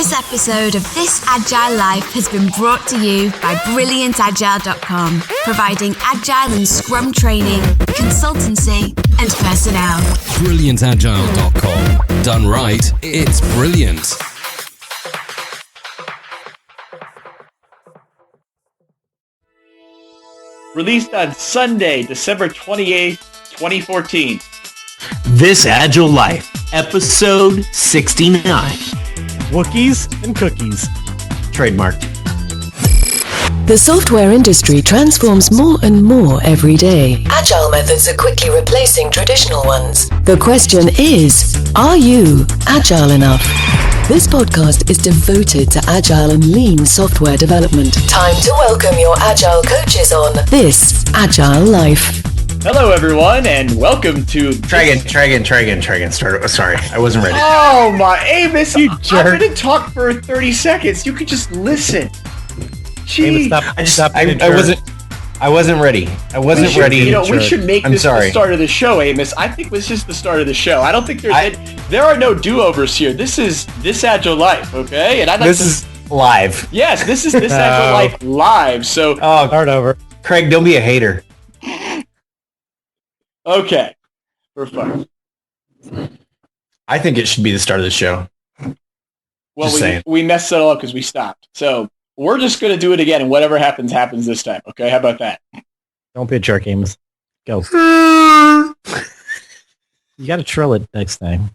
This episode of This Agile Life has been brought to you by BrilliantAgile.com, providing Agile and Scrum training, consultancy, and personnel. BrilliantAgile.com. Done right, it's brilliant. Released on Sunday, December 28th, 2014. This Agile Life, episode 69. Wookiees and cookies. Trademarked. The software industry transforms more and more every day. Agile methods are quickly replacing traditional ones. The question is, are you agile enough? This podcast is devoted to agile and lean software development. Time to welcome your agile coaches on This Agile Life. Hello, everyone, and welcome to... Try again. Sorry, I wasn't ready. Oh, my Amos, You I'm jerk. going to talk for 30 seconds. You could just listen. Gee. I wasn't ready. We should make I'm this sorry. the start of the show, Amos. I think this is the start of the show. I don't think there are no do-overs here. This is This Agile Life, okay? And This is live. Yes, this is This Agile Life live, so... Oh, Start over. Craig, don't be a hater. Okay, we're fine. I think it should be the start of the show. Well, Just saying. we messed it all up because we stopped. So we're just going to do it again, and whatever happens, happens this time. Okay, how about that? Don't be a jerk, Amos. Go. You got to trill it next time.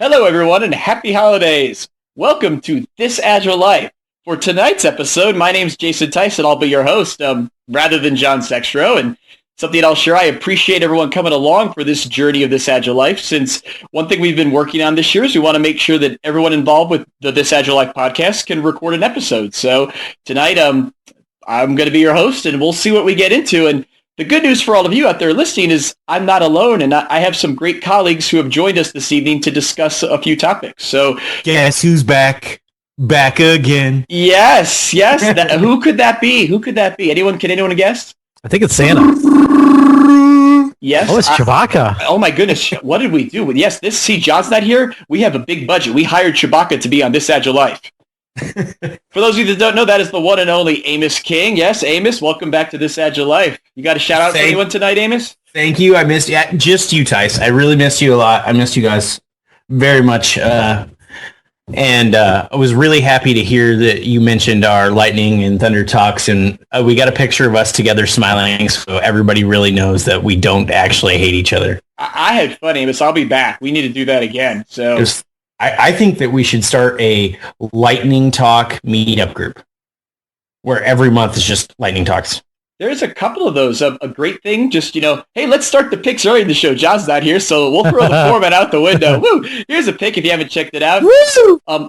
Hello, everyone, and happy holidays. Welcome to This Agile Life. For tonight's episode, my name's Jason Tyson. I'll be your host, rather than John Sextro. And something I'll share, I appreciate everyone coming along for this journey of This Agile Life, since one thing we've been working on this year is we want to make sure that everyone involved with the This Agile Life podcast can record an episode. So tonight, I'm going to be your host, and we'll see what we get into. And the good news for all of you out there listening is I'm not alone, and I have some great colleagues who have joined us this evening to discuss a few topics. So Guess who's back? Back again. yes. Who could that be? Can anyone guess? I think it's Santa. Yes. Oh, it's Chewbacca. Oh my goodness. What did we do? Yes, John's not here. We have a big budget. We hired Chewbacca to be on This Agile Life. For those of you that don't know, that is the one and only Amos King. Yes, Amos, welcome back to This Agile Life. You got a shout out for anyone tonight, Amos? Thank you. I missed you. Just you, Tice. I really missed you a lot. I missed you guys very much. And I was really happy to hear that you mentioned our lightning and thunder talks, and we got a picture of us together smiling, so everybody really knows that we don't actually hate each other. I had fun, Amos. I'll be back. We need to do that again. So I think that we should start a lightning talk meetup group where every month is just lightning talks. there's a couple of those. A great thing, just, hey, let's start the picks early in the show. John's not here, so we'll throw the format out the window. Woo! Here's a pick if you haven't checked it out.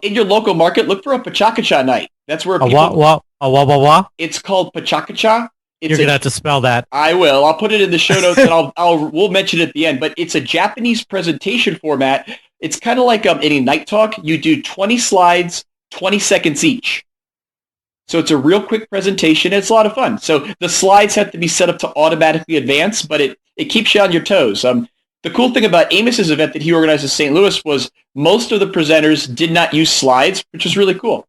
In your local market, look for a Pachakacha night. That's where people... It's called Pachakacha. You're going to have to spell that. I will. I'll put it in the show notes, and we'll mention it at the end. But it's a Japanese presentation format. It's kind of like any night talk. You do 20 slides, 20 seconds each. So it's a real quick presentation. It's a lot of fun. So the slides have to be set up to automatically advance, but it keeps you on your toes. The cool thing about Amos's event that he organized in St. Louis was most of the presenters did not use slides, which is really cool.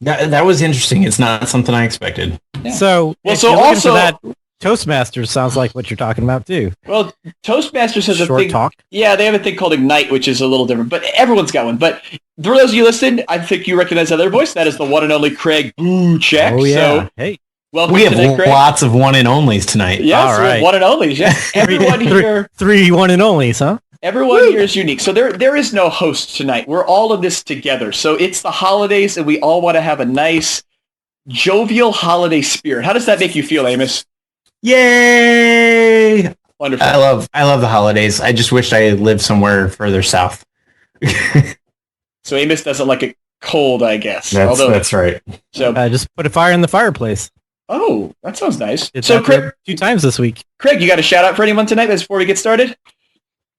That was interesting. It's not something I expected. Yeah. So also that Toastmasters sounds like what you're talking about too. Well, Toastmasters has Short a thing. Talk. Yeah, they have a thing called Ignite, which is a little different, but everyone's got one. But for those of you listening, I think you recognize that other voice. That is the one and only Craig Boochek. Oh yeah. So, hey, welcome We have today, Craig. lots of one and onlys tonight. Yes, All right. one and onlys. Yeah, everyone here. three one and onlys, huh? Everyone here is unique. So there is no host tonight. We're all in this together. So it's the holidays, and we all want to have a nice, jovial holiday spirit. How does that make you feel, Amos? Yay! Wonderful. I love the holidays. I just wish I lived somewhere further south. So Amos doesn't like it cold, I guess. That's right. So Just put a fire in the fireplace. oh, that sounds nice. It's So Craig, 2 times this week. you got a shout out for anyone tonight before we get started?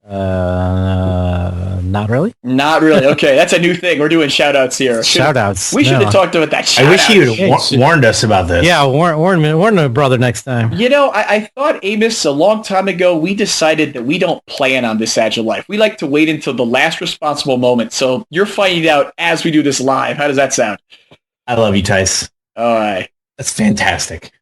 No. Not really. Not really. Okay, that's a new thing. We're doing shout-outs here. Shout-outs. We should have talked about that. I wish you had warned us about this. Yeah, warn my brother next time. You know, I thought, Amos, a long time ago, we decided that we don't plan on this Agile Life. We like to wait until the last responsible moment. So you're finding out as we do this live. How does that sound? I love you, Tice. All right. That's fantastic.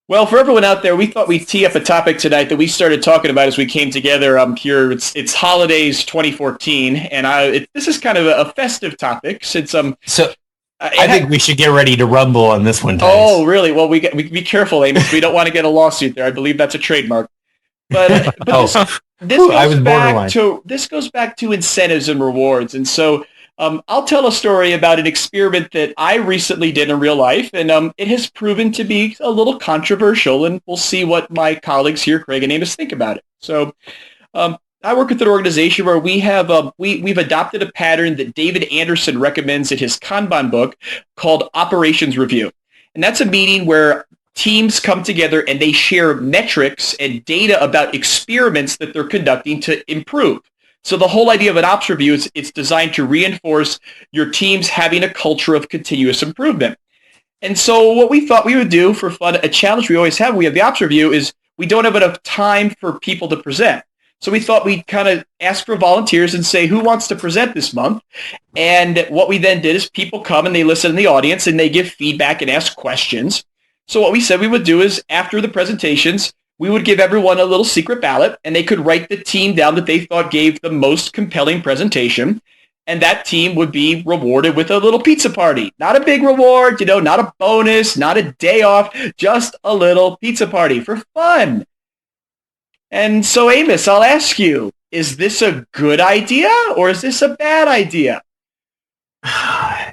Well, for everyone out there, we thought we'd tee up a topic tonight that we started talking about as we came together here. It's Holidays 2014, and this is kind of a festive topic since So I think we should get ready to rumble on this one, Tice. Oh, really? Well, we be careful, Amos. We don't want to get a lawsuit there. I believe that's a trademark. But this goes back to incentives and rewards, and so. I'll tell a story about an experiment that I recently did in real life, and it has proven to be a little controversial, and we'll see what my colleagues here, Craig and Amos, think about it. So I work with an organization where we have we've adopted a pattern that David Anderson recommends in his Kanban book called Operations Review. And that's a meeting where teams come together and they share metrics and data about experiments that they're conducting to improve. So the whole idea of an ops review is it's designed to reinforce your teams having a culture of continuous improvement. And so what we thought we would do for fun, a challenge we always have when we have the ops review is we don't have enough time for people to present. So we thought we'd kind of ask for volunteers and say, who wants to present this month? And what we then did is people come and they listen in the audience and they give feedback and ask questions. So what we said we would do is after the presentations, we would give everyone a little secret ballot, and they could write the team down that they thought gave the most compelling presentation, and that team would be rewarded with a little pizza party. Not a big reward, not a bonus, not a day off, just a little pizza party for fun. And so, Amos, I'll ask you, is this a good idea, or is this a bad idea?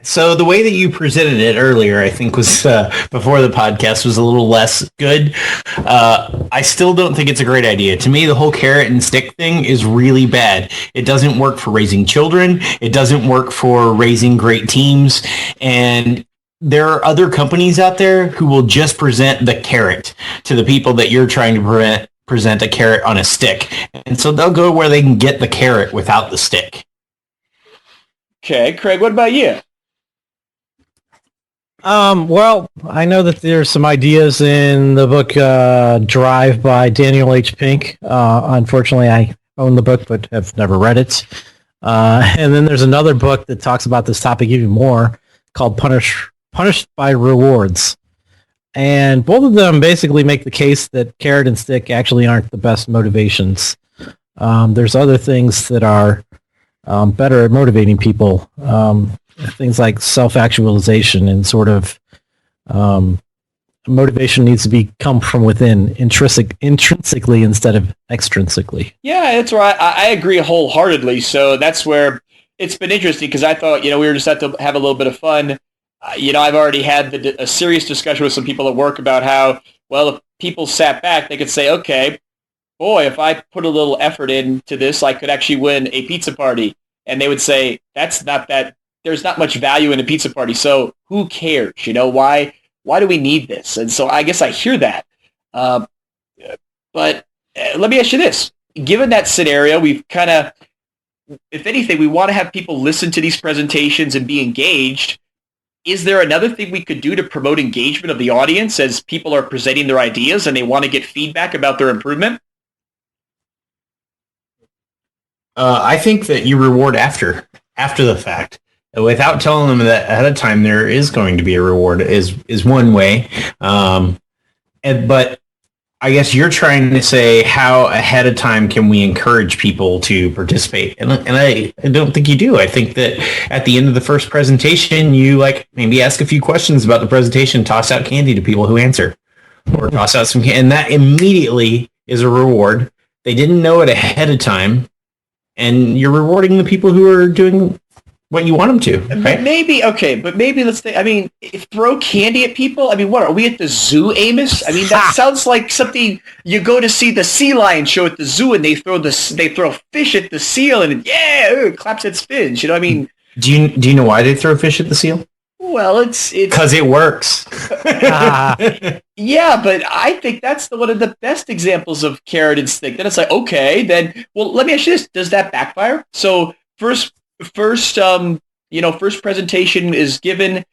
So the way that you presented it earlier, I think was before the podcast was a little less good. I still don't think it's a great idea. To me, the whole carrot and stick thing is really bad. It doesn't work for raising children. It doesn't work for raising great teams. And there are other companies out there who will just present the carrot to the people that you're trying to present a carrot on a stick. And so they'll go where they can get the carrot without the stick. Okay, Craig, what about you? Well, I know that there's some ideas in the book Drive by Daniel H. Pink. Unfortunately, I own the book but have never read it. And then there's another book that talks about this topic even more called Punished by Rewards. And both of them basically make the case that carrot and stick actually aren't the best motivations. There's other things that are better at motivating people. Things like self-actualization and sort of motivation needs to come from within intrinsically instead of extrinsically. Yeah, that's right. I agree wholeheartedly. So that's where it's been interesting because I thought, we were just have to have a little bit of fun. I've already had a serious discussion with some people at work about how, well, if people sat back, they could say, okay, boy, if I put a little effort into this, I could actually win a pizza party. And they would say, there's not much value in a pizza party. So who cares? Why do we need this? And so I guess I hear that. But let me ask you this. Given that scenario, we've kind of, if anything, we want to have people listen to these presentations and be engaged. Is there another thing we could do to promote engagement of the audience as people are presenting their ideas and they want to get feedback about their improvement? I think that you reward after the fact. Without telling them that ahead of time there is going to be a reward is one way. But I guess you're trying to say how ahead of time can we encourage people to participate? And I don't think you do. I think that at the end of the first presentation, you maybe ask a few questions about the presentation, toss out candy to people who answer, or toss out some candy. And that immediately is a reward. They didn't know it ahead of time. And you're rewarding the people who are doing what you want them to, right? But maybe let's think, throw candy at people? What, are we at the zoo, Amos? That sounds like something you go to see the sea lion show at the zoo and they throw fish at the seal and it claps and spins, Do you know why they throw fish at the seal? Well, it's because it works. Yeah, but I think that's one of the best examples of carrot and stick. Then it's like, okay, then, well, let me ask you this: does that backfire? So first, first presentation is given.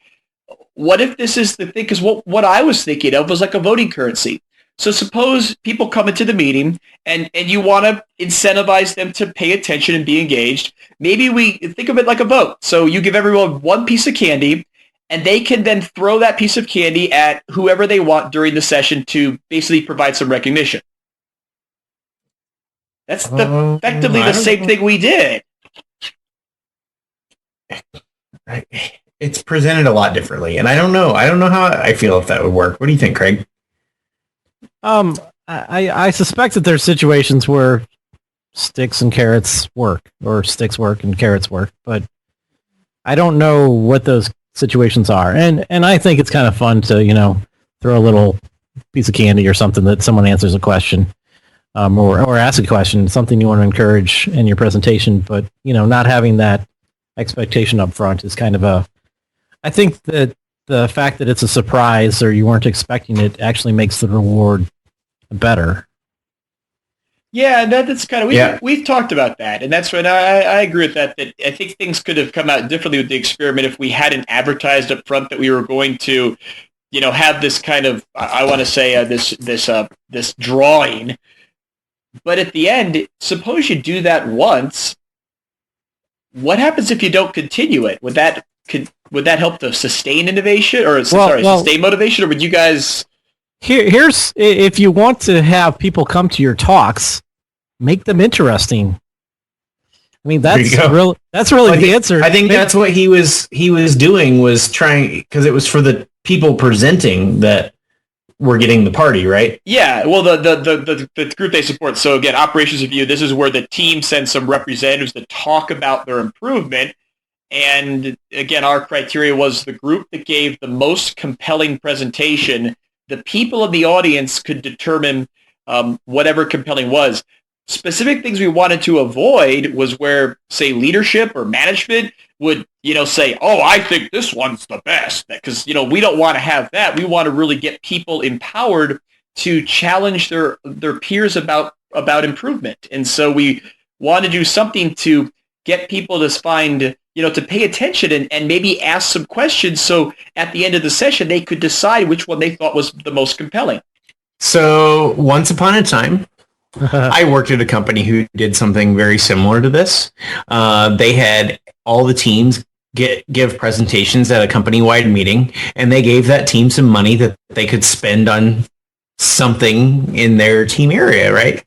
What if this is the thing? Because what I was thinking of was like a voting currency. So suppose people come into the meeting and you want to incentivize them to pay attention and be engaged. Maybe we think of it like a vote. So you give everyone one piece of candy and they can then throw that piece of candy at whoever they want during the session to basically provide some recognition. That's effectively the same thing we did. It's presented a lot differently, and I don't know how I feel if that would work. What do you think, Craig? I suspect that there's situations where sticks and carrots work, or sticks work and carrots work, but I don't know what those situations are. And I think it's kind of fun to, throw a little piece of candy or something that someone answers a question, or ask a question, something you want to encourage in your presentation, but, not having that expectation up front is kind of I think that the fact that it's a surprise or you weren't expecting it actually makes the reward better. Yeah, that's kind of, we've talked about that, and that's when I agree with that, that I think things could have come out differently with the experiment if we hadn't advertised up front that we were going to, have this kind of, I want to say, this drawing. But at the end, suppose you do that once, what happens if you don't continue it? Would that help to sustain innovation, or sustain motivation, or would you guys? Here's if you want to have people come to your talks, make them interesting. I mean, that's really the answer. I think that's what he was doing, was trying, because it was for the people presenting that were getting the party, right? Yeah, well, the group they support. So again, operations review. This is where the team sends some representatives to talk about their improvement. And again, our criteria was the group that gave the most compelling presentation. The people in the audience could determine whatever compelling was. Specific things we wanted to avoid was where, say, leadership or management would, say, oh, I think this one's the best. Because, we don't want to have that. We want to really get people empowered to challenge their peers about improvement. And so we want to do something to get people to find, to pay attention and maybe ask some questions. So at the end of the session, they could decide which one they thought was the most compelling. So once upon a time, I worked at a company who did something very similar to this. They had all the teams give presentations at a company-wide meeting, and they gave that team some money that they could spend on something in their team area, right?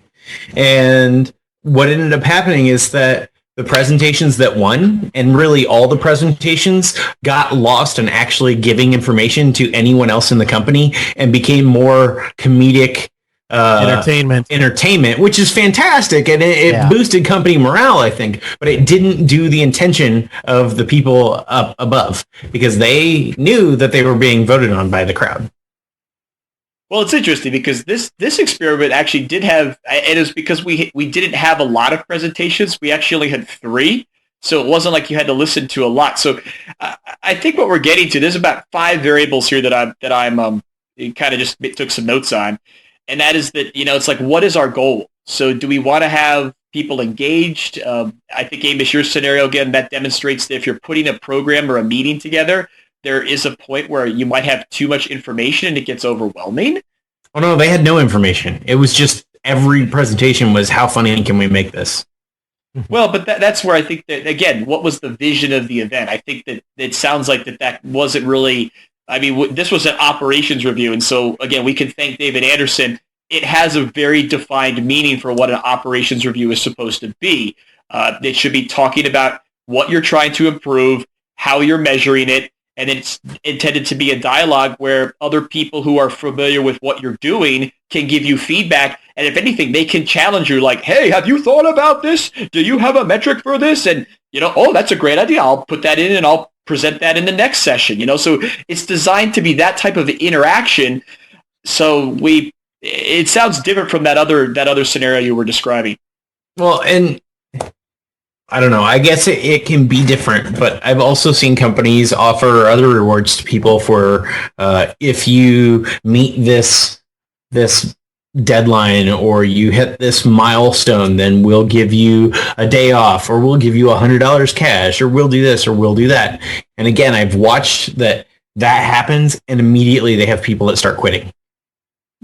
And what ended up happening is that the presentations that won, and really all the presentations, got lost in actually giving information to anyone else in the company and became more comedic entertainment, which is fantastic, and it boosted company morale, I think, but it didn't do the intention of the people up above, because they knew that they were being voted on by the crowd. Well, it's interesting because this experiment actually did have, it is because we didn't have a lot of presentations. We actually only had 3, so it wasn't like you had to listen to a lot. So I think what we're getting to, there's about 5 variables here that I'm kind of just took some notes on. And that is that, it's like, what is our goal? So do we want to have people engaged? I think, Amos, your scenario, again, that demonstrates that if you're putting a program or a meeting together, there is a point where you might have too much information and it gets overwhelming. Oh, no, they had no information. It was just every presentation was, how funny can we make this? Well, but that's where I think that, again, what was the vision of the event? I think that it sounds like that wasn't really... I mean, this was an operations review, and so, again, we can thank David Anderson. It has a very defined meaning for what an operations review is supposed to be. It should be talking about what you're trying to improve, how you're measuring it, and it's intended to be a dialogue where other people who are familiar with what you're doing can give you feedback, and if anything, they can challenge you, like, hey, have you thought about this? Do you have a metric for this? And, oh, that's a great idea. I'll put that in and I'll present that in the next session, so it's designed to be that type of interaction. So it sounds different from that other scenario you were describing. Well, and I don't know. I guess it can be different, but I've also seen companies offer other rewards to people for if you meet this deadline or you hit this milestone, then we'll give you a day off, or we'll give you $100 cash, or we'll do this, or we'll do that. And again, I've watched that happens, and immediately they have people that start quitting.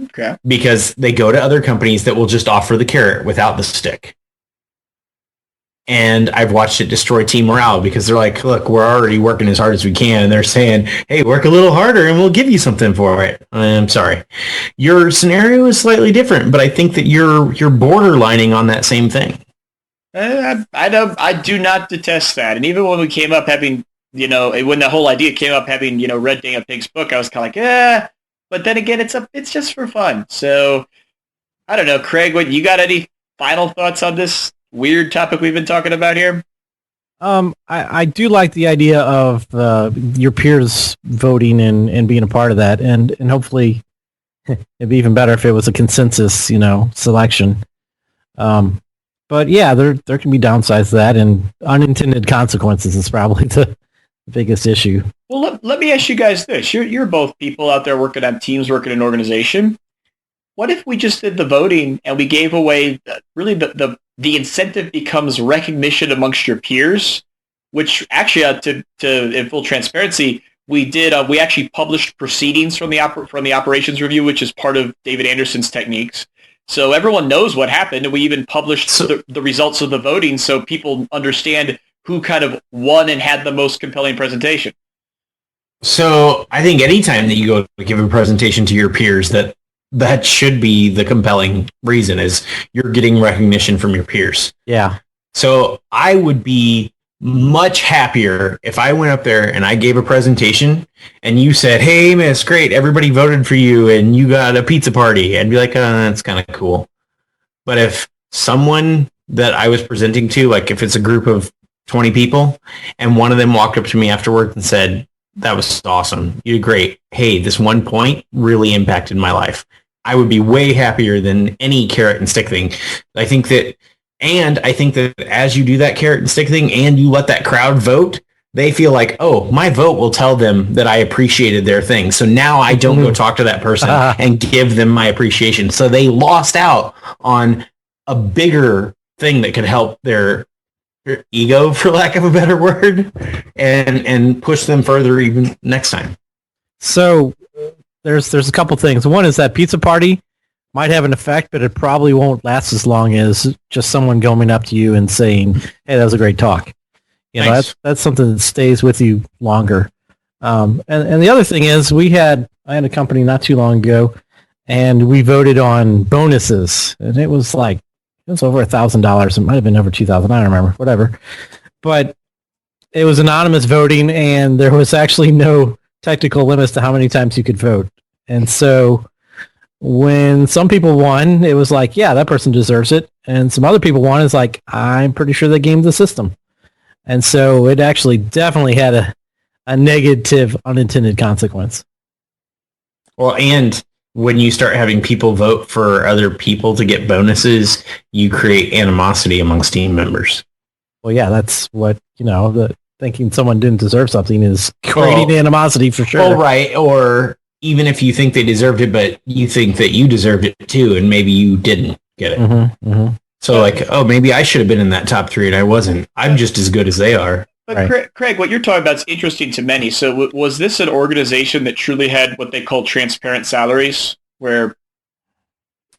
Okay. Because they go to other companies that will just offer the carrot without the stick. And I've watched it destroy team morale because they're like, look, we're already working as hard as we can. And they're saying, hey, work a little harder and we'll give you something for it. I'm sorry. Your scenario is slightly different, but I think that you're borderlining on that same thing. I do not detest that. And even when we came up having, when the whole idea came up having, Red Dang a Pig's book, I was kind of like, yeah. But then again, it's just for fun. So I don't know, Craig, what you got any final thoughts on this weird topic we've been talking about here? I do like the idea of your peers voting and being a part of that, and hopefully it'd be even better if it was a consensus, selection. But yeah, there can be downsides to that, and unintended consequences is probably the biggest issue. Well, let me ask you guys this: you're both people out there working on teams, working in an organization. What if we just did the voting and we gave away really the incentive becomes recognition amongst your peers, which actually, in full transparency, we did. We actually published proceedings from the operations review, which is part of David Anderson's techniques. So everyone knows what happened, and we even published the results of the voting so people understand who kind of won and had the most compelling presentation. So I think anytime that you go to give a presentation to your peers, that should be the compelling reason, is you're getting recognition from your peers. Yeah. So I would be much happier if I went up there and I gave a presentation and you said, hey, miss, great, everybody voted for you and you got a pizza party. I'd be like, oh, that's kind of cool. But if someone that I was presenting to, like if it's a group of 20 people and one of them walked up to me afterwards and said, that was awesome, you did great, hey, this one point really impacted my life, I would be way happier than any carrot and stick thing. I think that as you do that carrot and stick thing and you let that crowd vote, they feel like, oh, my vote will tell them that I appreciated their thing. So now I don't go talk to that person and give them my appreciation. So they lost out on a bigger thing that could help their ego, for lack of a better word, and push them further even next time. So there's a couple things. One is that pizza party might have an effect, but it probably won't last as long as just someone going up to you and saying, hey, that was a great talk. Nice. That's something that stays with you longer. And the other thing is I had a company not too long ago, and we voted on bonuses, and it was over $1,000. It might have been over 2,000. I don't remember, whatever. But it was anonymous voting, and there was actually no technical limits to how many times you could vote. And so when some people won, it was like, yeah, that person deserves it. And some other people won, it's like, I'm pretty sure they gamed the system. And so it actually definitely had a negative unintended consequence. Well, and when you start having people vote for other people to get bonuses, you create animosity amongst team members. Well, yeah, that's what, thinking someone didn't deserve something is creating animosity for sure. Well, right. Or even if you think they deserved it, but you think that you deserved it too, and maybe you didn't get it. Mm-hmm, mm-hmm. So maybe I should have been in that top 3 and I wasn't. I'm just as good as they are. But right. Craig, what you're talking about is interesting to many. So was this an organization that truly had what they call transparent salaries? Where?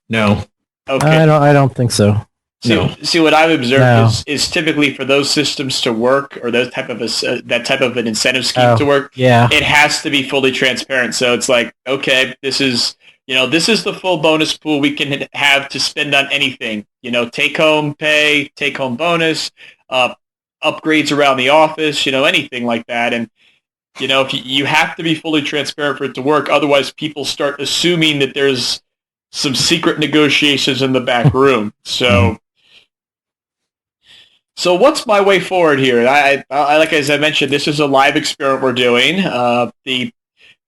No. Okay. I don't think so. See, what I've observed is typically for those systems to work, or that type of an incentive scheme to work, it has to be fully transparent. So it's like, okay, this is the full bonus pool we can have to spend on anything. Take home pay, take home bonus, upgrades around the office, anything like that. And if you have to be fully transparent for it to work, otherwise people start assuming that there's some secret negotiations in the back room. So what's my way forward here? I like, as I mentioned, this is a live experiment we're doing.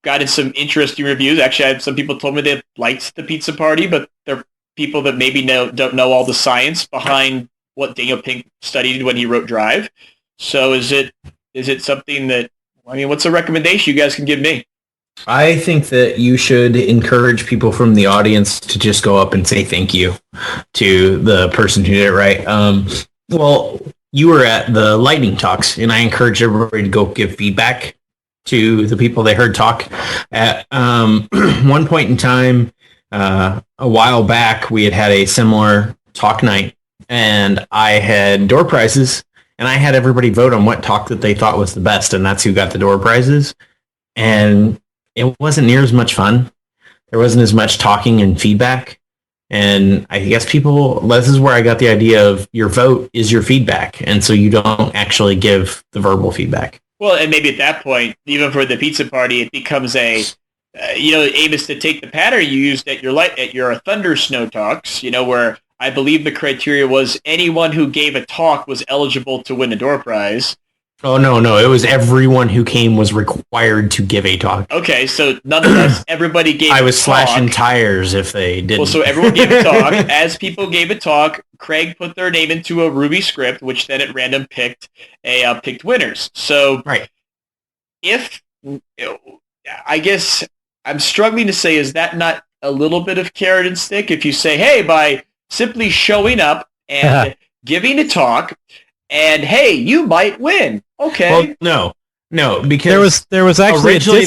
Gotten some interesting reviews. Actually, I had some people told me they liked the pizza party, but they're people that maybe don't know all the science behind what Daniel Pink studied when he wrote Drive. So is it something that, I mean, what's a recommendation you guys can give me? I think that you should encourage people from the audience to just go up and say thank you to the person who did it right. Well, you were at the lightning talks, and I encourage everybody to go give feedback to the people they heard talk. At one point in time, a while back, we had a similar talk night, and I had door prizes, and I had everybody vote on what talk that they thought was the best, and that's who got the door prizes. And it wasn't near as much fun. There wasn't as much talking and feedback. And I guess this is where I got the idea of your vote is your feedback. And so you don't actually give the verbal feedback. Well, and maybe at that point, even for the pizza party, it becomes Amos, to take the pattern you used at your Thunder Snow talks, where I believe the criteria was anyone who gave a talk was eligible to win a door prize. Oh, no. It was everyone who came was required to give a talk. Okay, so nonetheless, everybody gave a talk. I was slashing tires if they didn't. Well, so everyone gave a talk. As people gave a talk, Craig put their name into a Ruby script, which then at random picked winners. So right. I guess I'm struggling to say, is that not a little bit of carrot and stick? If you say, hey, by simply showing up and giving a talk, and hey, you might win. Okay. Well, no, because there was actually originally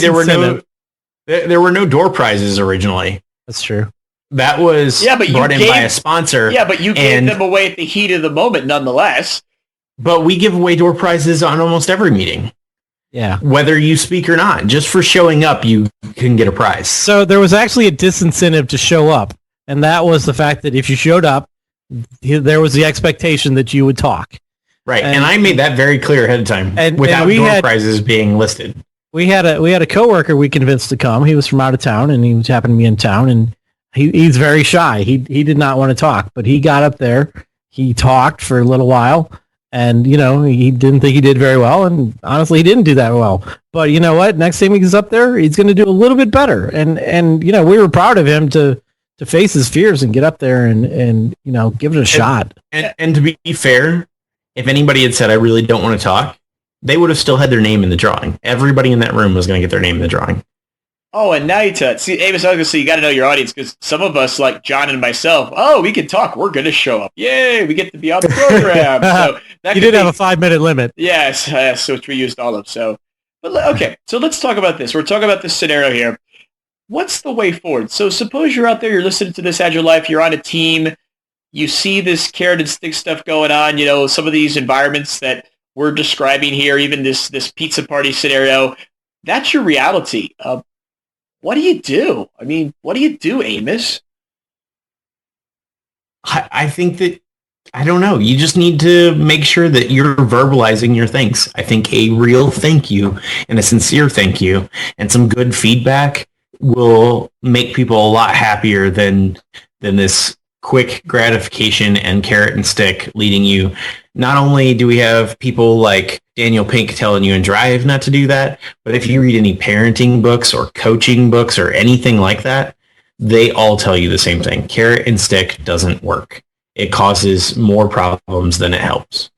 there were no door prizes originally. That's true. That was brought in by a sponsor. Yeah, but you gave them away at the heat of the moment, nonetheless. But we give away door prizes on almost every meeting. Yeah, whether you speak or not, just for showing up, you can get a prize. So there was actually a disincentive to show up, and that was the fact that if you showed up, there was the expectation that you would talk. Right, and I made that very clear ahead of time, without door prizes being listed. We had a coworker we convinced to come. He was from out of town, and he happened to be in town, and he's very shy. He did not want to talk, but he got up there. He talked for a little while, and he didn't think he did very well, and honestly, he didn't do that well. But you know what? Next time he's up there, he's going to do a little bit better. And we were proud of him to face his fears and get up there and give it a shot. And to be fair, if anybody had said, I really don't want to talk, they would have still had their name in the drawing. Everybody in that room was going to get their name in the drawing. Oh, and now see, Amos, I was going to say, you got to know your audience, because some of us, like John and myself, we can talk. We're going to show up. Yay, we get to be on the program. So you did have a 5-minute limit. Yes, which we used all of. So, but okay, so let's talk about this. We're talking about this scenario here. What's the way forward? So suppose you're out there, you're listening to this Agile Life, you're on a team, you see this carrot and stick stuff going on, some of these environments that we're describing here, even this pizza party scenario, that's your reality. What do you do? I mean, what do you do, Amos? I think that, I don't know, you just need to make sure that you're verbalizing your thanks. I think a real thank you and a sincere thank you and some good feedback will make people a lot happier than this quick gratification and carrot and stick leading you. Not only do we have people like Daniel Pink telling you in Drive not to do that, but if you read any parenting books or coaching books or anything like that, they all tell you the same thing. Carrot and stick doesn't work. It causes more problems than it helps.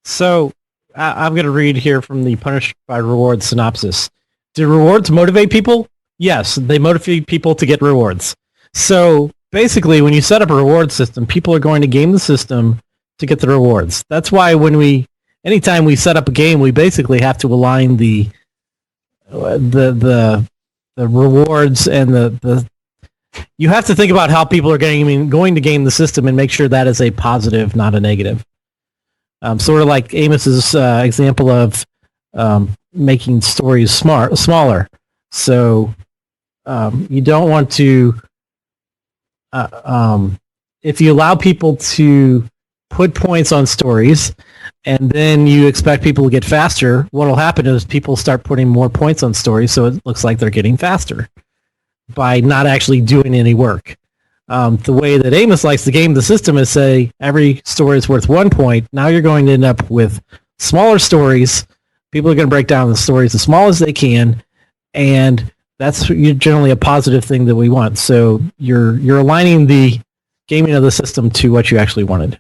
So I'm going to read here from the Punish by Reward synopsis. Do rewards motivate people? Yes, they motivate people to get rewards. So basically, when you set up a reward system, people are going to game the system to get the rewards. That's why anytime we set up a game, we basically have to align the rewards and you have to think about how people are going to game the system and make sure that is a positive, not a negative. Sort of like Amos's example of making stories smaller. So you don't want to, if you allow people to put points on stories and then you expect people to get faster, what will happen is people start putting more points on stories, so it looks like they're getting faster by not actually doing any work. The way that Amos likes to game the system is say every story is worth 1 point. Now you're going to end up with smaller stories. People are going to break down the stories as small as they can, and that's generally a positive thing that we want. So you're aligning the gaming of the system to what you actually wanted.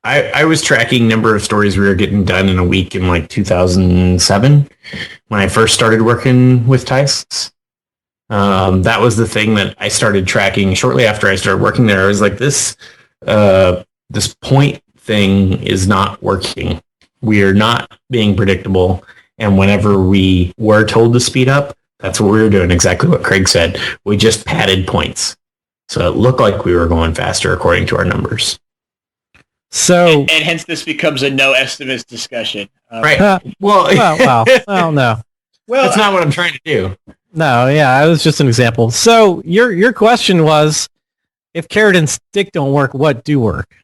I was tracking number of stories we were getting done in a week in like 2007 when I first started working with Tice. That was the thing that I started tracking shortly after I started working there. I was like, this point thing is not working. We are not being predictable. And whenever we were told to speed up, that's what we were doing. Exactly what Craig said. We just padded points. So it looked like we were going faster according to our numbers. So and hence this becomes a no estimates discussion. Right. Well, no. Well, That's not what I'm trying to do. No, yeah, it was just an example. So your question was, if carrot and stick don't work, what do work?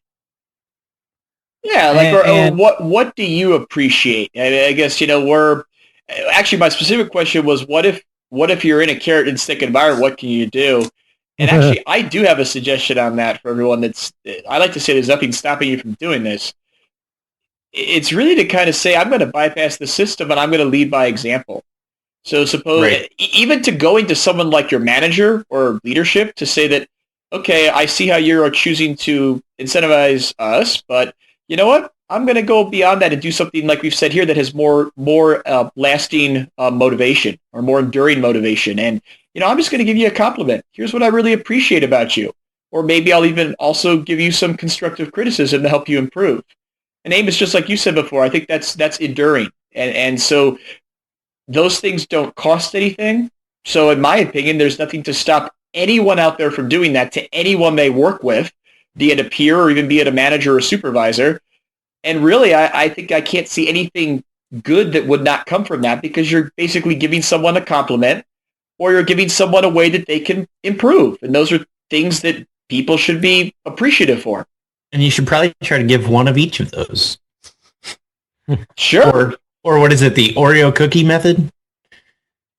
Yeah, like, or what do you appreciate? I guess, actually my specific question was, what if you're in a carrot and stick environment, what can you do? And actually, I do have a suggestion on that for everyone. I like to say there's nothing stopping you from doing this. It's really to kind of say, I'm going to bypass the system and I'm going to lead by example. So suppose, even to going to someone like your manager or leadership to say that, okay, I see how you're choosing to incentivize us, but you know what? I'm going to go beyond that and do something like we've said here that has more lasting motivation or more enduring motivation. And, I'm just going to give you a compliment. Here's what I really appreciate about you. Or maybe I'll even also give you some constructive criticism to help you improve. And Amos, just like you said before, I think that's enduring. And so those things don't cost anything. So in my opinion, there's nothing to stop anyone out there from doing that to anyone they work with, be it a peer or even be it a manager or supervisor. And really, I think I can't see anything good that would not come from that, because you're basically giving someone a compliment or you're giving someone a way that they can improve. And those are things that people should be appreciative for. And you should probably try to give one of each of those. Sure. Or what is it, the Oreo cookie method?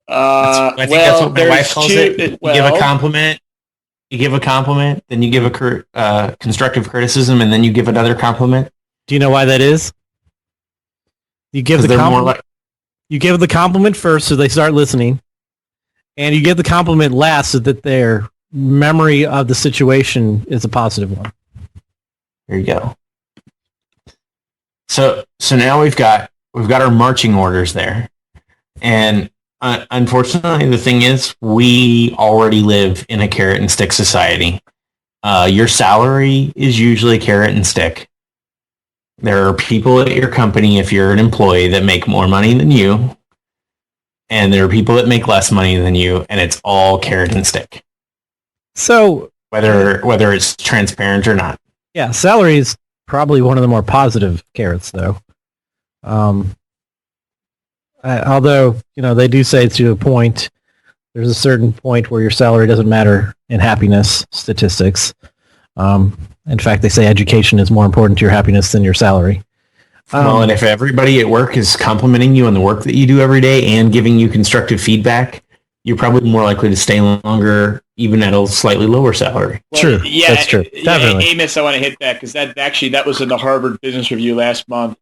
I think that's what my wife calls it. You give a compliment, then you give a constructive criticism, and then you give another compliment. Do you know why that is? You give the compliment. You give the compliment first, so they start listening, and you give the compliment last, so that their memory of the situation is a positive one. There you go. So now we've got our marching orders there, and unfortunately, the thing is, we already live in a carrot and stick society. Your salary is usually carrot and stick. There are people at your company, if you're an employee, that make more money than you, and there are people that make less money than you, and it's all carrot and stick. So whether it's transparent or not. Yeah, salary is probably one of the more positive carrots, though. Although, they do say to a point, there's a certain point where your salary doesn't matter in happiness statistics. In fact, they say education is more important to your happiness than your salary. Well, and if everybody at work is complimenting you on the work that you do every day and giving you constructive feedback, you're probably more likely to stay longer, even at a slightly lower salary. Well, true. Yeah, that's true. Definitely. Yeah, Amos, I want to hit that because that was in the Harvard Business Review last month,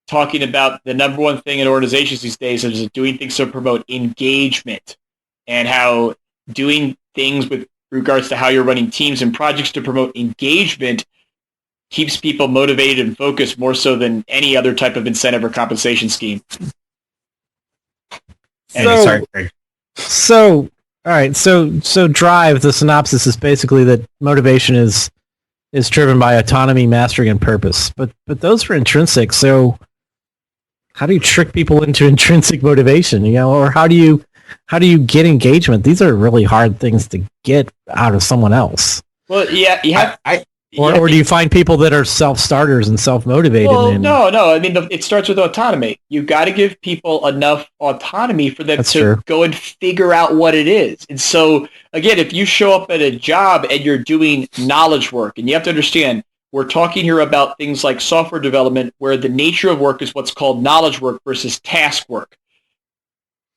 talking about the number one thing in organizations these days is doing things to promote engagement, and how doing things with regards to how you're running teams and projects to promote engagement keeps people motivated and focused more so than any other type of incentive or compensation scheme. So, all right. So drive, the synopsis is basically that motivation is driven by autonomy, mastery, and purpose. But those are intrinsic. So how do you trick people into intrinsic motivation? Or how do you get engagement? These are really hard things to get out of someone else. Well, yeah, you have. Or do you find people that are self-starters and self-motivated? Well, no. I mean, it starts with autonomy. You've got to give people enough autonomy for them to go and figure out what it is. And so, again, if you show up at a job and you're doing knowledge work, and you have to understand, we're talking here about things like software development, where the nature of work is what's called knowledge work versus task work.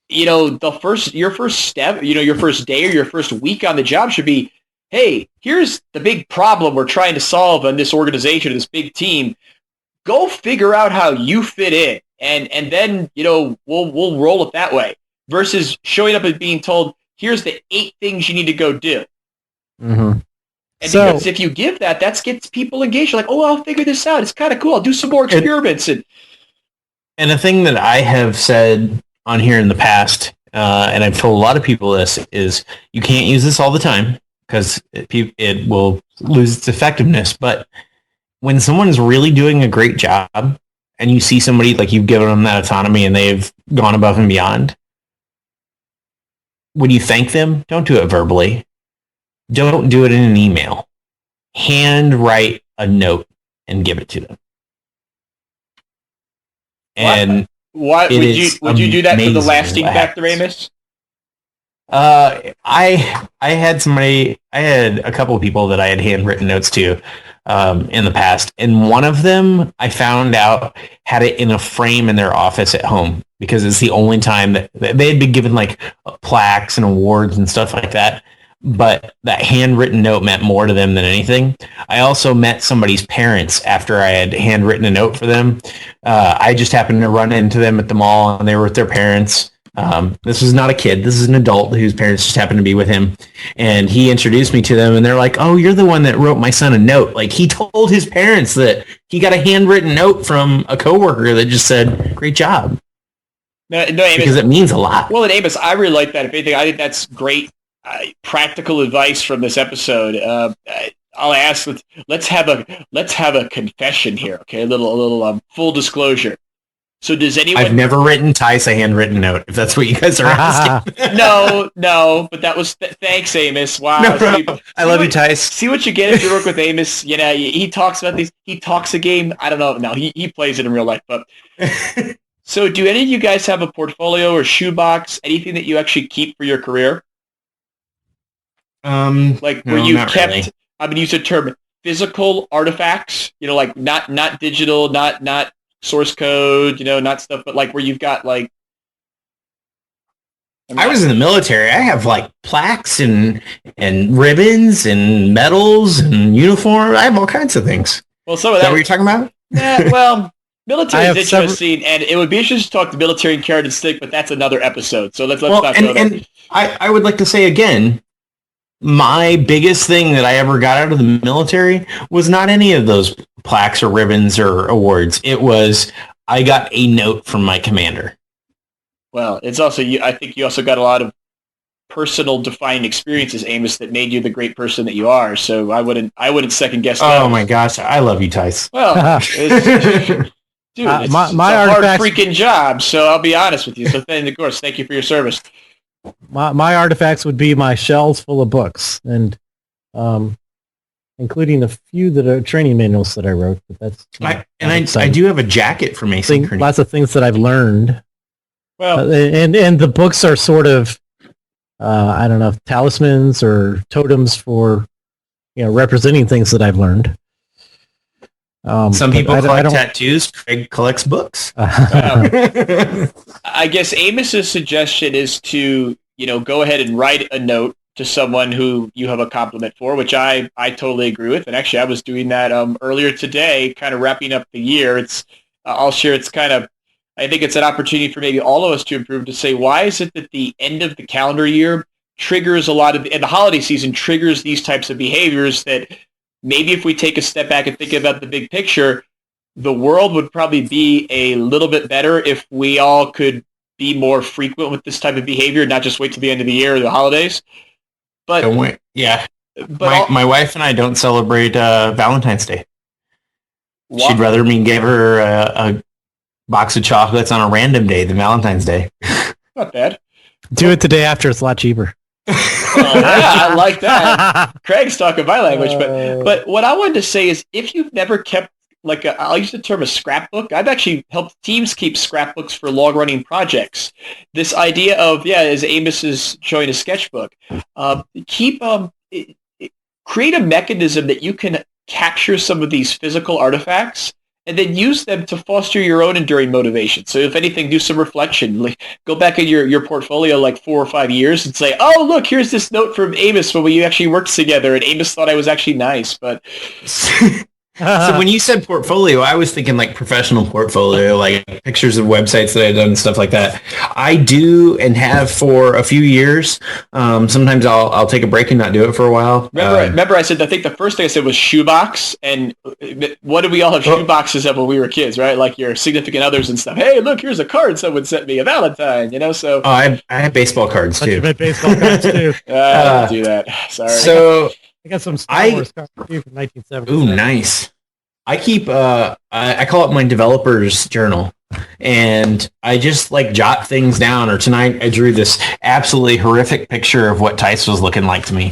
Your first step, your first day or your first week on the job should be, hey, here's the big problem we're trying to solve in this organization, this big team. Go figure out how you fit in, and then we'll roll it that way. Versus showing up and being told, here's the 8 things you need to go do. Mm-hmm. And because if you give that gets people engaged. You're like, oh, I'll figure this out. It's kind of cool. I'll do some more experiments. And a thing that I have said on here in the past, and I've told a lot of people this, is you can't use this all the time because it will lose its effectiveness. But when someone's really doing a great job and you see somebody like you've given them that autonomy and they've gone above and beyond, when you thank them, don't do it verbally. Don't do it in an email. Hand write a note and give it to them. And why would you do that for the lasting factor, Amos? I had a couple of people that I had handwritten notes to in the past, and one of them I found out had it in a frame in their office at home because it's the only time that they had been given like plaques and awards and stuff like that. But that handwritten note meant more to them than anything. I also met somebody's parents after I had handwritten a note for them. I just happened to run into them at the mall, and they were with their parents. This was not a kid. This is an adult whose parents just happened to be with him. And he introduced me to them, and they're like, oh, you're the one that wrote my son a note. Like, he told his parents that he got a handwritten note from a coworker that just said, great job. No, Amos, because it means a lot. Well, and Amos, I really like that. If anything, I think that's great practical advice from this episode. I'll ask. Let's have a confession here. Okay, a little full disclosure. So does anyone? I've never written Tice a handwritten note. If that's what you guys are asking. No. But that was thanks, Amos. Wow. No, I love you, Tice. See what you get if you work with Amos. You know, he talks about these. He talks a game. I don't know. No, he plays it in real life. But so, do any of you guys have a portfolio or shoebox? Anything that you actually keep for your career? Like where you kept, really. I'm going to use the term physical artifacts, you know, like not digital, not source code, you know, not stuff, but like where you've got like. I was in the military. I have like plaques and ribbons and medals and uniform. I have all kinds of things. Well, some of that. Is that what you're talking about? Yeah, well, military is interesting, and it would be interesting to talk to military and carrot and stick, but that's another episode. So let's not go there. And I would like to say again, my biggest thing that I ever got out of the military was not any of those plaques or ribbons or awards. It was, I got a note from my commander. Well, it's also, I think you also got a lot of personal defining experiences, Amos, that made you the great person that you are. So I wouldn't second guess that. Oh my gosh. I love you, Tice. Well, dude, it's a hard freaking job. So I'll be honest with you. So of course, thank you for your service. My artifacts would be my shelves full of books, and including a few that are training manuals that I wrote. But that's I do have a jacket from Asynchronous. Lots of things that I've learned. Well, and the books are sort of I don't know, talismans or totems for representing things that I've learned. Some people collect tattoos. Craig collects books. I guess Amos's suggestion is to, go ahead and write a note to someone who you have a compliment for, which I totally agree with. And actually, I was doing that earlier today, kind of wrapping up the year. I'll share. I think it's an opportunity for maybe all of us to improve, to say, why is it that the end of the calendar year triggers a lot of, and the holiday season triggers these types of behaviors that maybe if we take a step back and think about the big picture, the world would probably be a little bit better if we all could be more frequent with this type of behavior, not just wait till the end of the year or the holidays. But don't wait. Yeah. But my wife and I don't celebrate Valentine's Day. Wow. She'd rather me give her a box of chocolates on a random day than Valentine's Day. Not bad. Do it the day after. It's a lot cheaper. Oh, yeah, I like that. Craig's talking my language, but what I wanted to say is, if you've never kept I'll use the term a scrapbook. I've actually helped teams keep scrapbooks for long-running projects. This idea of, as Amos is showing a sketchbook, create a mechanism that you can capture some of these physical artifacts and then use them to foster your own enduring motivation. So if anything, do some reflection. Go back in your portfolio 4 or 5 years and say, oh, look, here's this note from Amos when we actually worked together, and Amos thought I was actually nice. But So when you said portfolio, I was thinking like professional portfolio, like pictures of websites that I've done and stuff like that. I do and have for a few years. Sometimes I'll take a break and not do it for a while. Remember I said, I think the first thing I said was shoebox. And what did we all have shoeboxes of when we were kids, right? Like your significant others and stuff. Hey, look, here's a card someone sent me, a Valentine, so. Oh, I have baseball cards too. Baseball cards too. I don't do that. Sorry. So I got some Star Wars cards too from 1970. Ooh, nice. I keep I call it my developer's journal, and I just like jot things down. Or tonight I drew this absolutely horrific picture of what Tice was looking like to me.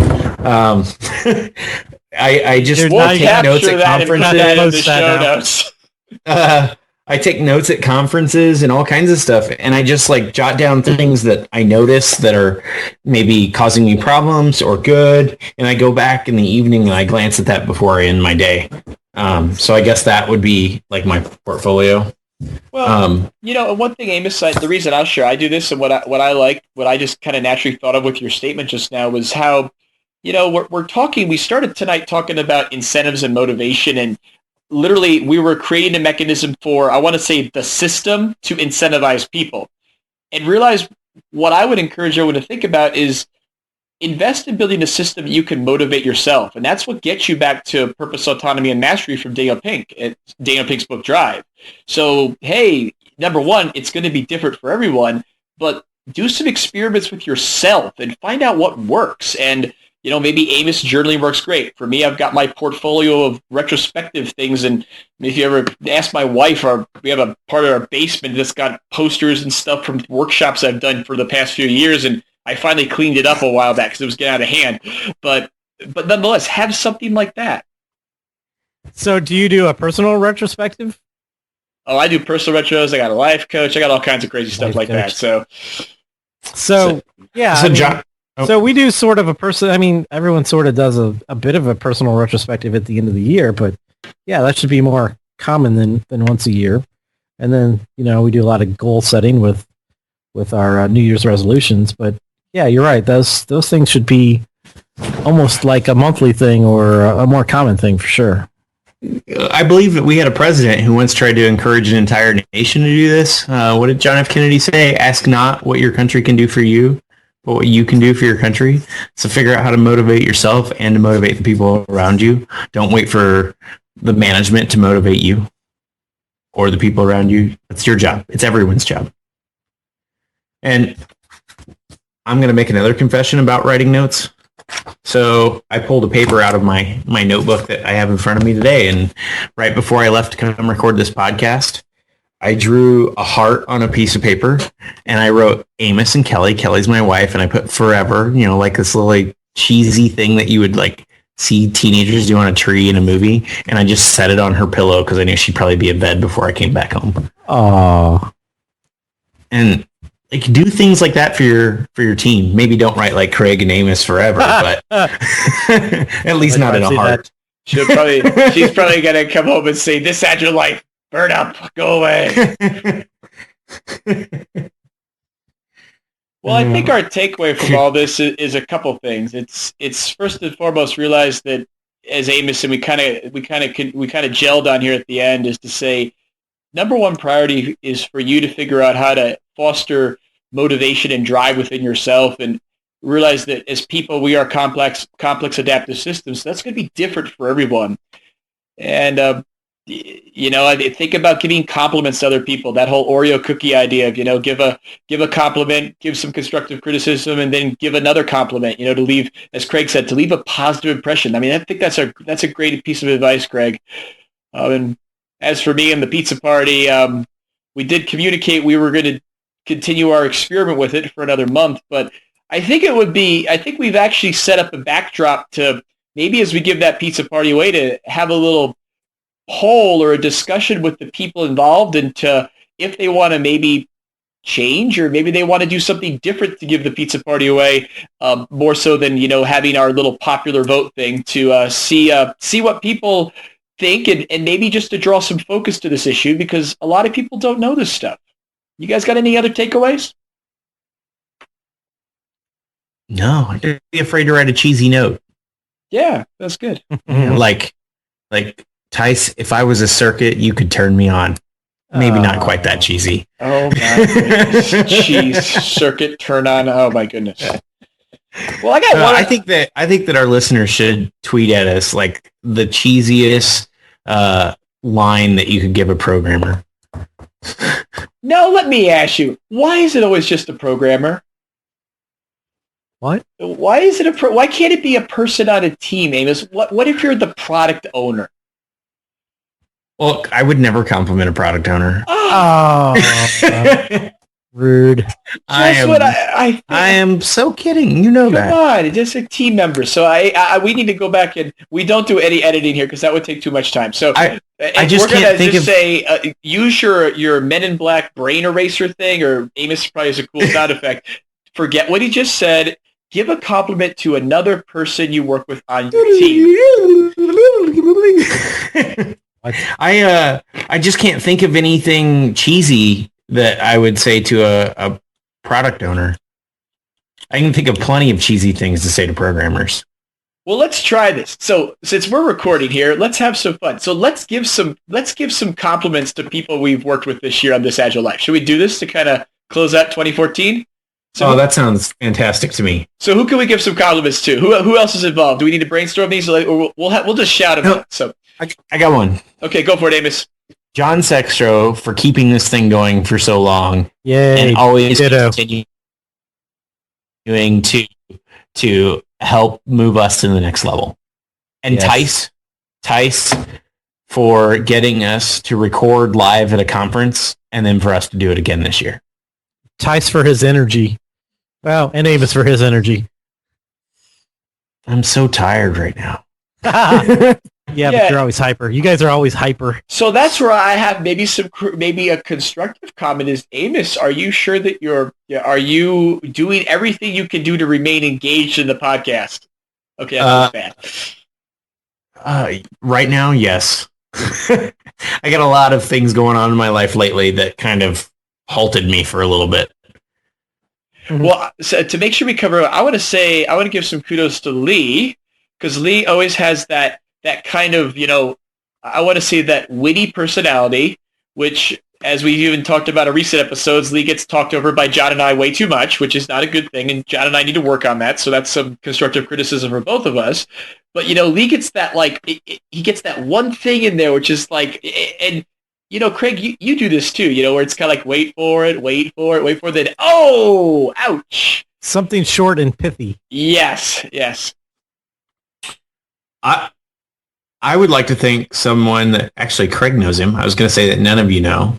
I just take notes at conferences. I take notes at conferences and all kinds of stuff, and I just like jot down things that I notice that are maybe causing me problems or good, and I go back in the evening and I glance at that before I end my day. So I guess that would be like my portfolio. Well, one thing Amos said, the reason I'll share, I do this, and what I just kind of naturally thought of with your statement just now was how, we started tonight talking about incentives and motivation, and literally we were creating a mechanism for, I want to say, the system to incentivize people. And realize what I would encourage everyone to think about is invest in building a system that you can motivate yourself. And that's what gets you back to purpose, autonomy, and mastery from Daniel Pink, Daniel Pink's book Drive. So, hey, number one, it's going to be different for everyone, but do some experiments with yourself and find out what works. And maybe Amos journaling works great. For me, I've got my portfolio of retrospective things. And if you ever ask my wife, we have a part of our basement that's got posters and stuff from workshops I've done for the past few years. And I finally cleaned it up a while back because it was getting out of hand. But nonetheless, have something like that. So do you do a personal retrospective? Oh, I do personal retros. I got a life coach. I got all kinds of crazy stuff like that. So yeah. So John. So we do sort of everyone sort of does a bit of a personal retrospective at the end of the year, but yeah, that should be more common than once a year. And then, we do a lot of goal setting with our New Year's resolutions, but yeah, you're right. Those things should be almost like a monthly thing or a more common thing for sure. I believe that we had a president who once tried to encourage an entire nation to do this. What did John F. Kennedy say? Ask not what your country can do for you, but what you can do for your country. So figure out how to motivate yourself and to motivate the people around you. Don't wait for the management to motivate you or the people around you. It's your job. It's everyone's job. And I'm going to make another confession about writing notes. So I pulled a paper out of my notebook that I have in front of me today. And right before I left to come record this podcast, I drew a heart on a piece of paper and I wrote Amos and Kelly. Kelly's my wife. And I put forever, like this little like cheesy thing that you would like see teenagers do on a tree in a movie. And I just set it on her pillow because I knew she'd probably be in bed before I came back home. Aww. And like do things like that for your team. Maybe don't write like Craig and Amos forever, but at least not in a heart. She's probably gonna come home and say, "This Agile life, burn up, go away." Well, I think our takeaway from all this is a couple things. It's first and foremost realize that as Amos and we kind of gelled on here at the end is to say, number one priority is for you to figure out how to foster motivation and drive within yourself and realize that as people, we are complex adaptive systems. So that's going to be different for everyone. And, I think about giving compliments to other people, that whole Oreo cookie idea of, give a compliment, give some constructive criticism, and then give another compliment, to leave, as Craig said, to leave a positive impression. I mean, I think that's a great piece of advice, Craig. And as for me and the pizza party, we did communicate we were going to continue our experiment with it for another month, but I think we've actually set up a backdrop to maybe as we give that pizza party away to have a little poll or a discussion with the people involved and to, if they want to maybe change or maybe they want to do something different to give the pizza party away, more so than, having our little popular vote thing to see what people think and maybe just to draw some focus to this issue because a lot of people don't know this stuff. You guys got any other takeaways? No, I'd be afraid to write a cheesy note. Yeah, that's good. like Tice, if I was a circuit, you could turn me on. Maybe not quite that cheesy. Oh my goodness. Jeez. Circuit turn on. Oh my goodness. Well, I got one. I think that our listeners should tweet at us like the cheesiest line that you could give a programmer. Now, let me ask you, why is it always just a programmer? What? Why is it why can't it be a person on a team, Amos? What if you're the product owner? Well, I would never compliment a product owner. Oh, rude. I am so kidding. You know that. Come on, it's just a team member. So we need to go back and we don't do any editing here because that would take too much time. So I just can't think of say use your Men in Black brain eraser thing, or Amos probably has a cool sound effect. Forget what he just said. Give a compliment to another person you work with on your team. I just can't think of anything cheesy that I would say to a product owner. I can think of plenty of cheesy things to say to programmers. Well, let's try this. So since we're recording here, let's have some fun. So let's give some compliments to people we've worked with this year on This Agile Life. Should we do this to kind of close out 2014? So, that sounds fantastic to me. So who can we give some compliments to? Who else is involved? Do we need to brainstorm these, or we'll just shout them out? So I got one. Okay, go for it, Amos. John Sextro for keeping this thing going for so long. Yay. And always continuing to help move us to the next level. And yes. Tice for getting us to record live at a conference and then for us to do it again this year. Tice for his energy. Well, and Amos for his energy. I'm so tired right now. Yeah, but you're always hyper. You guys are always hyper. So that's where I have maybe a constructive comment is, Amos, are you sure that are you doing everything you can do to remain engaged in the podcast? Okay, that's bad. Right now, yes. I got a lot of things going on in my life lately that kind of halted me for a little bit. Mm-hmm. Well, so to make sure we cover, I want to give some kudos to Lee, because Lee always has that kind of, I want to say that witty personality, which, as we even talked about in recent episodes, Lee gets talked over by John and I way too much, which is not a good thing, and John and I need to work on that, so that's some constructive criticism for both of us. But, Lee gets that, he gets that one thing in there, which is and, Craig, you do this too, where it's kind of like, wait for it, then, oh, ouch. Something short and pithy. Yes. I would like to think someone that, actually Craig knows him, I was going to say that none of you know,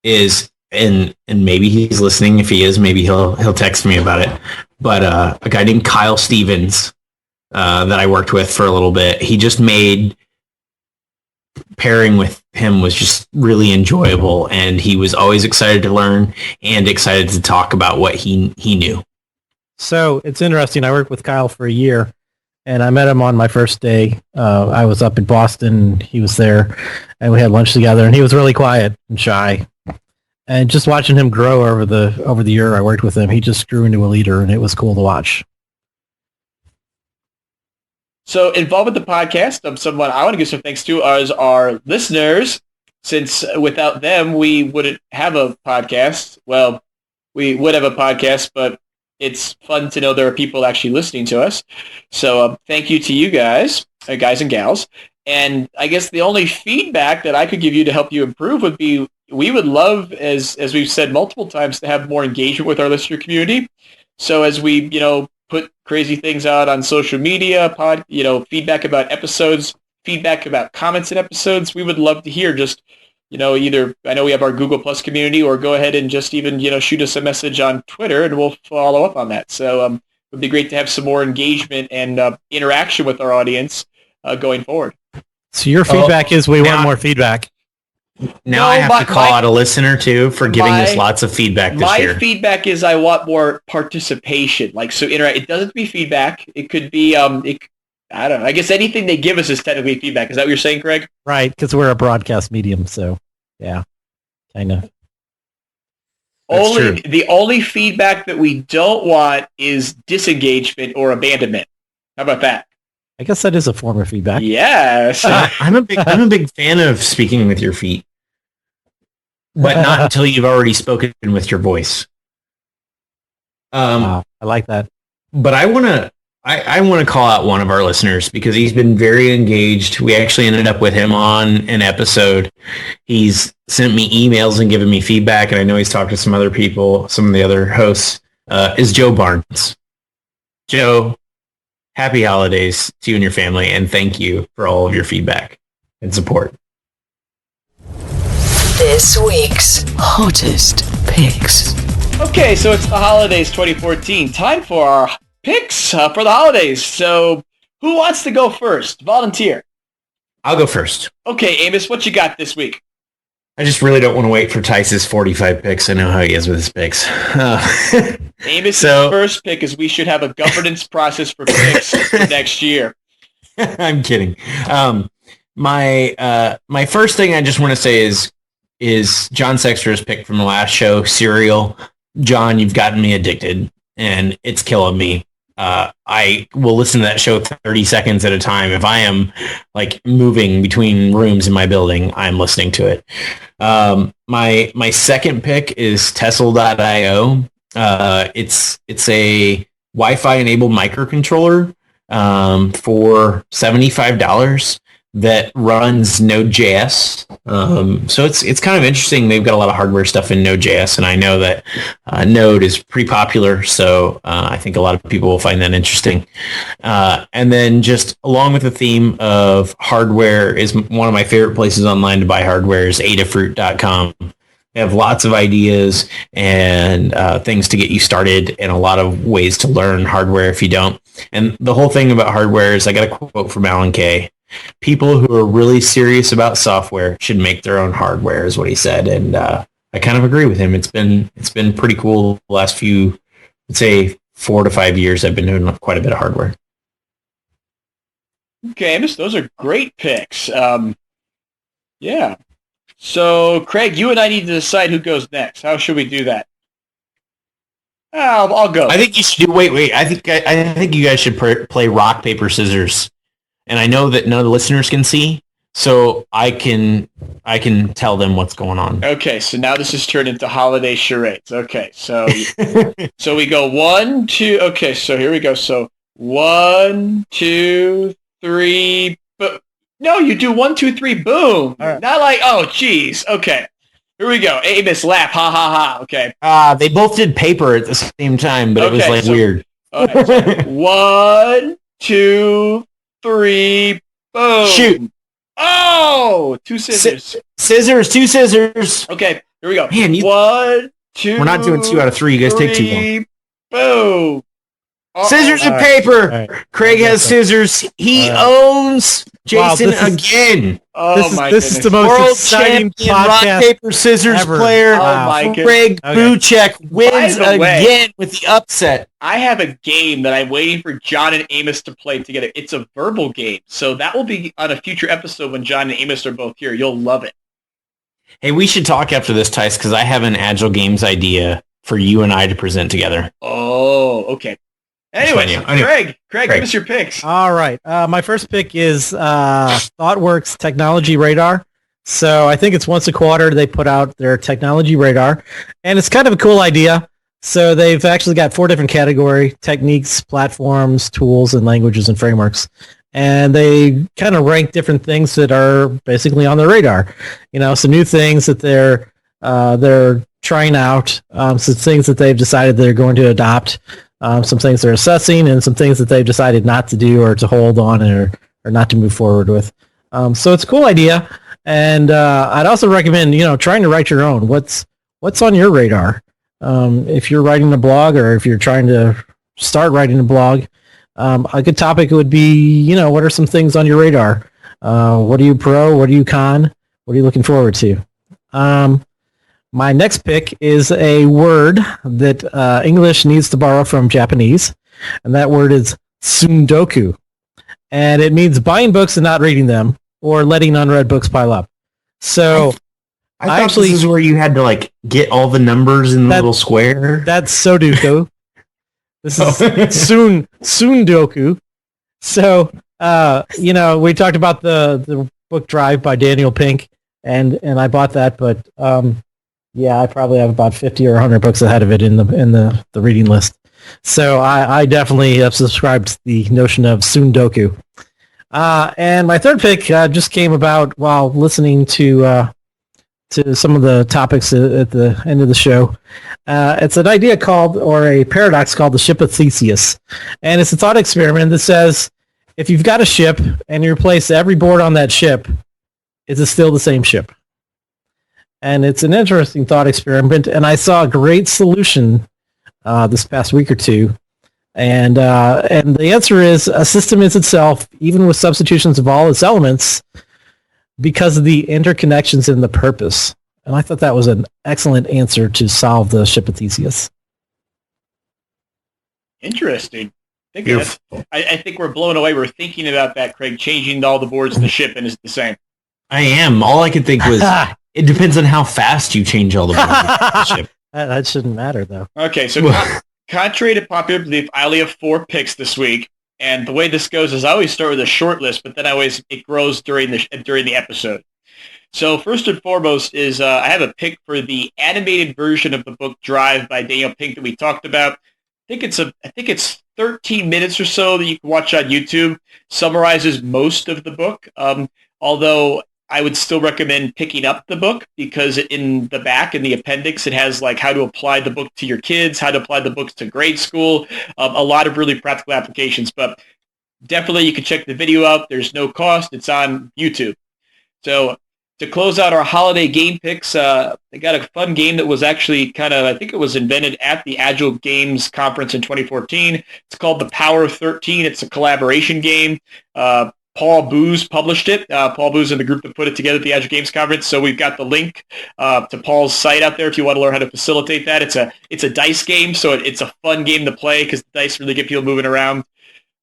is, and maybe he's listening. If he is, maybe he'll text me about it. But a guy named Kyle Stevens that I worked with for a little bit, he just made pairing with him was just really enjoyable, and he was always excited to learn and excited to talk about what he knew. So it's interesting. I worked with Kyle for a year, and I met him on my first day. I was up in Boston. He was there, and we had lunch together, and he was really quiet and shy. And just watching him grow over the year I worked with him, he just grew into a leader, and it was cool to watch. So involved with the podcast, someone I want to give some thanks to is our listeners, since without them, we wouldn't have a podcast. Well, we would have a podcast, but it's fun to know there are people actually listening to us. So thank you to you guys and gals. And I guess the only feedback that I could give you to help you improve would be, we would love, as we've said multiple times, to have more engagement with our listener community. So as we, put crazy things out on social media, feedback about episodes, feedback about comments in episodes, we would love to hear. Just, either, I know we have our Google Plus community, or go ahead and just even, shoot us a message on Twitter, and we'll follow up on that. So it would be great to have some more engagement and interaction with our audience going forward. So your feedback is we want more feedback. Now I have to call out a listener too for giving us lots of feedback this year. My feedback is I want more participation. It doesn't be feedback. It could be I don't know. I guess anything they give us is technically feedback. Is that what you're saying, Craig? Right, because we're a broadcast medium, so yeah, kind of. The only feedback that we don't want is disengagement or abandonment. How about that? I guess that is a form of feedback. Yes. I'm a big fan of speaking with your feet, but not until you've already spoken with your voice. Wow, I like that. But I want to call out one of our listeners because he's been very engaged. We actually ended up with him on an episode. He's sent me emails and given me feedback, and I know he's talked to some other people, some of the other hosts. Is Joe Barnes. Joe, happy holidays to you and your family, and thank you for all of your feedback and support. This week's hottest picks. Okay, so it's the holidays 2014. Time for our picks for the holidays. So who wants to go first? Volunteer. I'll go first. Okay, Amos, what you got this week? I just really don't want to wait for Tice's 45 picks. I know how he is with his picks. Amos' first pick is we should have a governance process for picks for next year. I'm kidding. My first thing I just want to say is John Sextra's pick from the last show, Serial. John, you've gotten me addicted, and it's killing me. I will listen to that show 30 seconds at a time. If I am like moving between rooms in my building, I'm listening to it. My second pick is Tessel.io. It's a Wi-Fi enabled microcontroller for $75 that runs Node.js. So it's kind of interesting. They've got a lot of hardware stuff in Node.js, and I know that Node is pretty popular, so I think a lot of people will find that interesting. And then just along with the theme of hardware is one of my favorite places online to buy hardware is adafruit.com. They have lots of ideas and things to get you started and a lot of ways to learn hardware if you don't. And the whole thing about hardware is I got a quote from Alan Kay. People who are really serious about software should make their own hardware, is what he said, and I kind of agree with him. It's been pretty cool the last few, let's say, 4 to 5 years. I've been doing quite a bit of hardware. Okay, Amos, those are great picks. Yeah. So, Craig, you and I need to decide who goes next. How should we do that? I'll go. I think you should do. Wait. I think you guys should play rock paper scissors. And I know that none of the listeners can see, so I can tell them what's going on. Okay, so now this has turned into holiday charades. Okay, so so we go 1, 2. Okay, so here we go. So 1, 2, 3. No, you do 1, 2, 3. Boom. Right. Not like geez. Okay, here we go. Amos, laugh. Ha ha ha. Okay. They both did paper at the same time, but it was like weird. Okay, so 1, 2, 3, boom. Shoot. Oh, 2 scissors. Scissors, 2 scissors. Okay, here we go. Man, 1, 2. We're not doing 2 out of 3. You guys take too long. Boom. Scissors and paper. Right. Craig has scissors. He owns Jason again. This is the most world exciting champion podcast rock paper scissors ever. player. Oh my goodness. Craig Buchek wins again with the upset. I have a game that I'm waiting for John and Amos to play together. It's a verbal game, so that will be on a future episode when John and Amos are both here. You'll love it. Hey, we should talk after this, Tice, because I have an Agile Games idea for you and I to present together. Oh, okay. Anyway, Craig, give us your picks. All right. My first pick is ThoughtWorks Technology Radar. So I think it's once a quarter they put out their Technology Radar. And it's kind of a cool idea. So they've actually got 4 different categories: techniques, platforms, tools, and languages and frameworks. And they kind of rank different things that are basically on their radar. You know, some new things that they're trying out, some things that they've decided they're going to adopt. Some things they're assessing, and some things that they've decided not to do or to hold on or not to move forward with. So it's a cool idea, and I'd also recommend trying to write your own. What's on your radar? If you're writing a blog, or if you're trying to start writing a blog, a good topic would be what are some things on your radar? What are you pro? What are you con? What are you looking forward to? My next pick is a word that English needs to borrow from Japanese, and that word is tsundoku. And it means buying books and not reading them, or letting unread books pile up. So I thought actually, this is where you had to get all the numbers in the little square. That's Sudoku. This is tsundoku. So We talked about the book Drive by Daniel Pink, and I bought that, but I probably have about 50 or 100 books ahead of it in the reading list. So I definitely have subscribed to the notion of Sundoku. And my third pick just came about while listening to some of the topics at the end of the show. It's an idea or a paradox called the ship of Theseus. And it's a thought experiment that says, if you've got a ship and you replace every board on that ship, is it still the same ship? And it's an interesting thought experiment. And I saw a great solution this past week or two. And the answer is a system is itself, even with substitutions of all its elements, because of the interconnections in the purpose. And I thought that was an excellent answer to solve the ship of Theseus. Interesting. I think we're blown away. We're thinking about that, Craig, changing all the boards of the ship, and it's the same. I am. All I could think was, it depends on how fast you change all the boards of the ship. That shouldn't matter, though. Okay, so contrary to popular belief, I only have 4 picks this week. And the way this goes is I always start with a short list, but then it grows during the episode. So first and foremost is I have a pick for the animated version of the book Drive by Daniel Pink that we talked about. I think it's 13 minutes or so that you can watch on YouTube. Summarizes most of the book. Although I would still recommend picking up the book because in the back, in the appendix, it has like how to apply the book to your kids, how to apply the books to grade school, a lot of really practical applications. But definitely you can check the video out. There's no cost. It's on YouTube. So to close out our holiday game picks, I got a fun game that was actually I think it was invented at the Agile Games Conference in 2014. It's called The Power of 13. It's a collaboration game. Paul Booz published it. Paul Booz and the group that put it together at the Agile Games Conference. So we've got the link to Paul's site out there if you want to learn how to facilitate that. It's a dice game, so it's a fun game to play because the dice really get people moving around.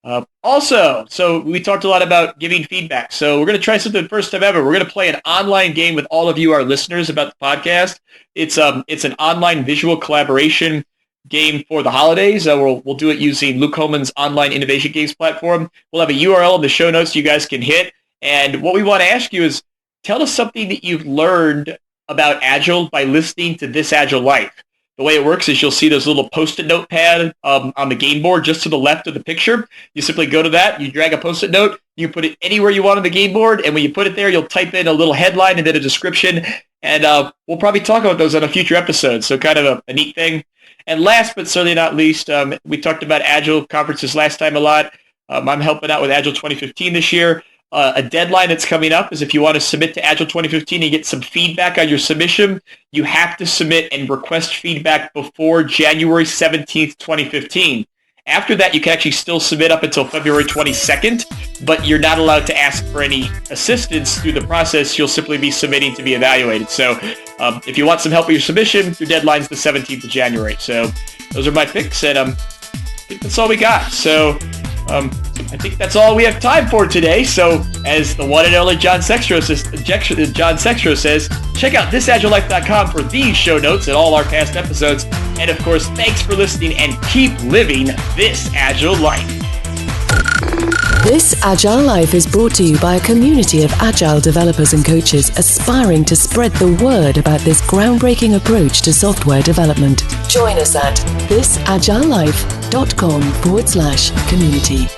So we talked a lot about giving feedback. So we're going to try something first time ever. We're going to play an online game with all of you, our listeners, about the podcast. It's an online visual collaboration game for the holidays. We'll do it using Luke Holman's online innovation games platform. We'll have a URL in the show notes you guys can hit. And what we want to ask you is tell us something that you've learned about Agile by listening to This Agile Life. The way it works is you'll see those little Post-it notepad on the game board just to the left of the picture. You simply go to that, you drag a Post-it note, you put it anywhere you want on the game board, and when you put it there, you'll type in a little headline and then a description, and we'll probably talk about those on a future episode, so kind of a neat thing. And last but certainly not least, we talked about Agile conferences last time a lot. I'm helping out with Agile 2015 this year. A deadline that's coming up is if you want to submit to Agile 2015 and get some feedback on your submission, you have to submit and request feedback before January 17th, 2015. After that, you can actually still submit up until February 22nd, but you're not allowed to ask for any assistance through the process. You'll simply be submitting to be evaluated. So if you want some help with your submission, your deadline's the 17th of January. So those are my picks, and I think that's all we got. So I think that's all we have time for today. So as the one and only John Sextro says, check out thisagilelife.com for these show notes and all our past episodes. And of course, thanks for listening and keep living this Agile life. This Agile Life is brought to you by a community of Agile developers and coaches aspiring to spread the word about this groundbreaking approach to software development. Join us at thisagilelife.com/community.